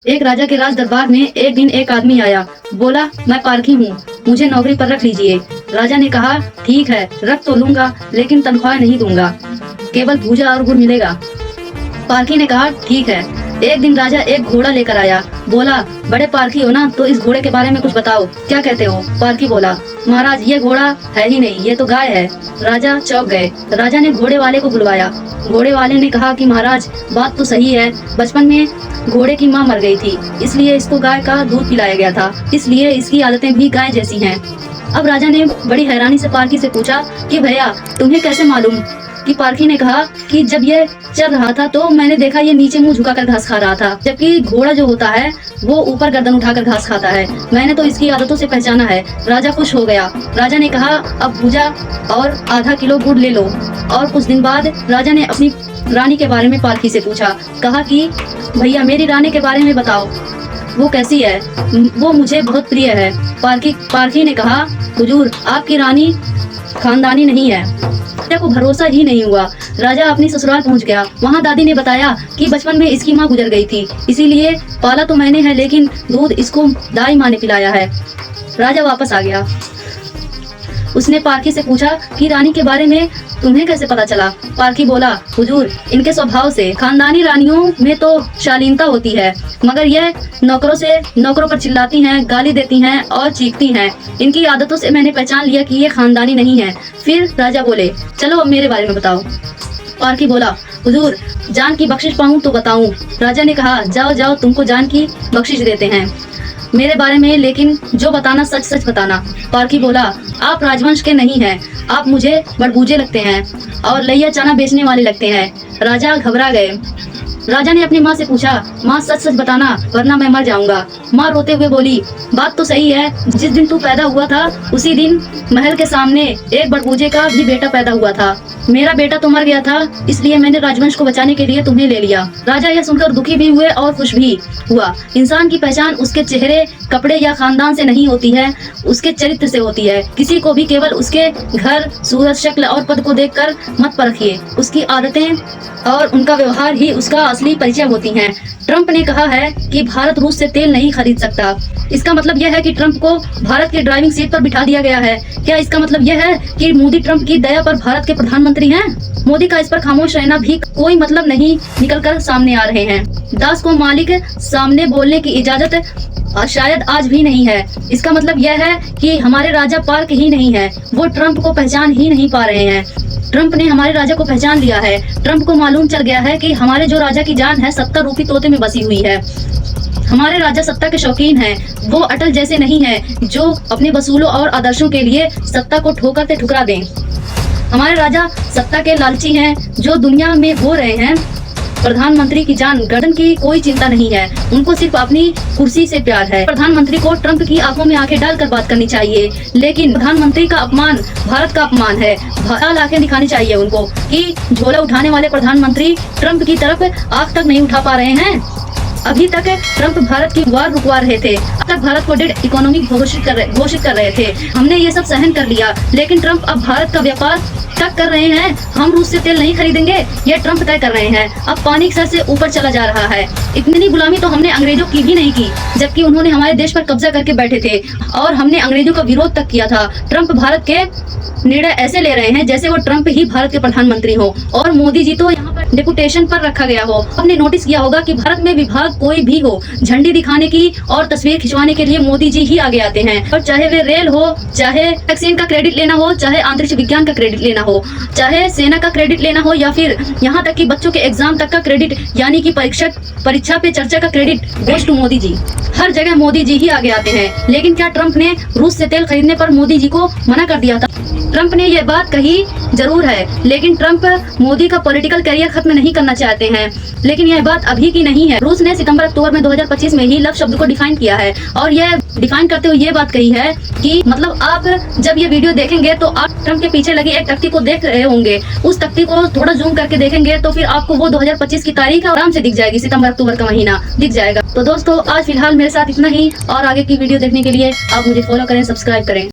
एक राजा के राज दरबार में एक दिन एक आदमी आया। बोला, मैं पारखी हूँ, मुझे नौकरी पर रख लीजिए। राजा ने कहा, ठीक है, रख तो लूंगा, लेकिन तनख्वाह नहीं दूंगा, केवल भूजा और गुड़ मिलेगा। पारखी ने कहा, ठीक है। एक दिन राजा एक घोड़ा लेकर आया। बोला, बड़े पारखी हो ना, तो इस घोड़े के बारे में कुछ बताओ, क्या कहते हो? पारखी बोला, महाराज, ये घोड़ा है ही नहीं, ये तो गाय है। राजा चौंक गए। राजा ने घोड़े वाले को बुलवाया। घोड़े वाले ने कहा कि महाराज, बात तो सही है, बचपन में घोड़े की माँ मर गई थी, इसलिए इसको गाय का दूध पिलाया गया था, इसलिए इसकी आदतें भी गाय जैसी हैं। अब राजा ने बड़ी हैरानी से पारखी से पूछा कि भैया, तुम्हें कैसे मालूम? कि पारखी ने कहा कि जब ये चल रहा था तो मैंने देखा ये नीचे मुंह झुकाकर घास खा रहा था, जबकि घोड़ा जो होता है वो ऊपर गर्दन उठाकर घास खाता है। मैंने तो इसकी आदतों से पहचाना है। राजा खुश हो गया। राजा ने कहा, अब भूजा और आधा किलो गुड़ ले लो। और कुछ दिन बाद राजा ने अपनी रानी के बारे में पारखी से पूछा। कहा कि भैया, मेरी रानी के बारे में बताओ, वो कैसी है? वो मुझे बहुत प्रिय है। पारखी ने कहा, हुजूर, आपकी रानी खानदानी नहीं है। राजा को भरोसा ही नहीं हुआ। राजा अपनी ससुराल पहुंच गया। वहां दादी ने बताया कि बचपन में इसकी माँ गुजर गई थी, इसीलिए पाला तो मैंने है, लेकिन दूध इसको दाई माँ ने पिलाया है। राजा वापस आ गया। उसने पारखी से पूछा कि रानी के बारे में तुम्हें कैसे पता चला? पारखी बोला, हुजूर, इनके स्वभाव से खानदानी रानियों में तो शालीनता होती है, मगर यह नौकरों पर चिल्लाती हैं, गाली देती हैं और चीखती हैं। इनकी आदतों से मैंने पहचान लिया कि ये खानदानी नहीं है। फिर राजा बोले, चलो अब मेरे बारे में बताओ। पारखी बोला, हुजूर, जान की बख्शिश पाऊं तो बताऊं। राजा ने कहा, जाओ जाओ, तुमको जान की बख्शिश देते हैं मेरे बारे में, लेकिन जो बताना सच सच बताना। पारखी बोला, आप राजवंश के नहीं हैं, आप मुझे बड़बूजे लगते हैं और लैया चना बेचने वाले लगते हैं। राजा घबरा गए। राजा ने अपनी माँ से पूछा, माँ, सच सच बताना, वरना मैं मर जाऊंगा। माँ रोते हुए बोली, बात तो सही है, जिस दिन तू पैदा हुआ था उसी दिन महल के सामने एक बड़बूजे का भी बेटा पैदा हुआ था। मेरा बेटा तो मर गया था, इसलिए मैंने राजवंश को बचाने के लिए तुम्हें ले लिया। राजा यह सुनकर दुखी भी हुए और खुश भी हुआ। इंसान की पहचान उसके चेहरे, कपड़े या खानदान से नहीं होती है, उसके चरित्र से होती है। किसी को भी केवल उसके घर, सूरत, शक्ल और पद को देखकर मत परखिए, उसकी आदतें और उनका व्यवहार ही उसका असली परिचय होती हैं। ट्रंप ने कहा है कि भारत रूस से तेल नहीं खरीद सकता। इसका मतलब यह है कि ट्रंप को भारत की ड्राइविंग सीट पर बिठा दिया गया है। क्या इसका मतलब यह है कि मोदी ट्रंप की दया पर भारत के प्रधानमंत्री हैं? मोदी का इस पर खामोश रहना भी कोई मतलब नहीं निकलकर सामने आ रहे हैं। दास को मालिक सामने बोलने की इजाजत शायद आज भी नहीं है। इसका मतलब यह है कि हमारे राजा पार्क ही नहीं है, वो ट्रंप को पहचान ही नहीं पा रहे हैं। ट्रंप ने हमारे राजा को पहचान लिया है। ट्रंप को मालूम चल गया है कि हमारे जो राजा की जान है 70 रूपी तोते में बसी हुई है। हमारे राजा सत्ता के शौकीन हैं, वो अटल जैसे नहीं हैं जो अपने वसूलों और आदर्शों के लिए सत्ता को ठोकर से ठुकरा दें। हमारे राजा सत्ता के लालची हैं जो दुनिया में हो रहे हैं। प्रधानमंत्री की जान, गर्दन की कोई चिंता नहीं है, उनको सिर्फ अपनी कुर्सी से प्यार है। प्रधानमंत्री को ट्रंप की आंखों में आंखें डालकर बात करनी चाहिए, लेकिन प्रधानमंत्री का अपमान भारत का अपमान है। लाल आंखें दिखानी चाहिए उनको कि झोला उठाने वाले प्रधानमंत्री ट्रंप की तरफ आंख तक नहीं उठा पा रहे हैं। अभी तक ट्रंप भारत की वार रुकवा रहे थे, अब तक भारत को डेड इकोनॉमी घोषित कर रहे थे। हमने ये सब सहन कर लिया, लेकिन ट्रंप अब भारत का व्यापार तक कर रहे हैं। हम रूस से तेल नहीं खरीदेंगे, ये ट्रंप तय कर रहे हैं। अब पानी सर से ऊपर चला जा रहा है। इतनी गुलामी तो हमने अंग्रेजों की भी नहीं की, जबकि उन्होंने हमारे देश पर कब्जा करके बैठे थे और हमने अंग्रेजों का विरोध तक किया था। ट्रंप भारत के निर्णय ऐसे ले रहे हैं जैसे वो ट्रंप ही भारत के प्रधानमंत्री हो और मोदी जी तो यहाँ पर डिपुटेशन पर रखा गया हो। आपने नोटिस किया होगा कि भारत में विभाग कोई भी हो, झंडी दिखाने की और तस्वीर खिंचवाने के लिए मोदी जी ही आगे आते हैं। और चाहे वे रेल हो, चाहे वैक्सीन का क्रेडिट लेना हो, चाहे अंतरिक्ष विज्ञान का क्रेडिट लेना हो, चाहे सेना का क्रेडिट लेना हो, या फिर यहाँ तक कि बच्चों के एग्जाम तक का क्रेडिट, यानी कि परीक्षा पे चर्चा का क्रेडिट गोes टू मोदी जी। हर जगह मोदी जी ही आगे आते हैं। लेकिन क्या ट्रंप ने रूस से तेल खरीदने पर मोदी जी को मना कर दिया था? ट्रंप ने यह बात कही जरूर है, लेकिन ट्रंप मोदी का पॉलिटिकल करियर खत्म नहीं करना चाहते हैं। लेकिन यह बात अभी की नहीं है। रूस ने सितंबर अक्टूबर में 2025 में ही लव शब्द को डिफाइन किया है और यह डिफाइन करते हुए ये बात कही है कि मतलब आप जब ये वीडियो देखेंगे तो आप ट्रंप के पीछे लगी एक तख्ती को देख रहे होंगे। उस तख्ती को थोड़ा जूम करके देखेंगे तो फिर आपको वो 2025 की तारीख आराम से दिख जाएगी, सितंबर अक्टूबर का महीना दिख जाएगा। तो दोस्तों, आज फिलहाल मेरे साथ इतना ही, और आगे की वीडियो देखने के लिए आप मुझे फॉलो करें, सब्सक्राइब करें।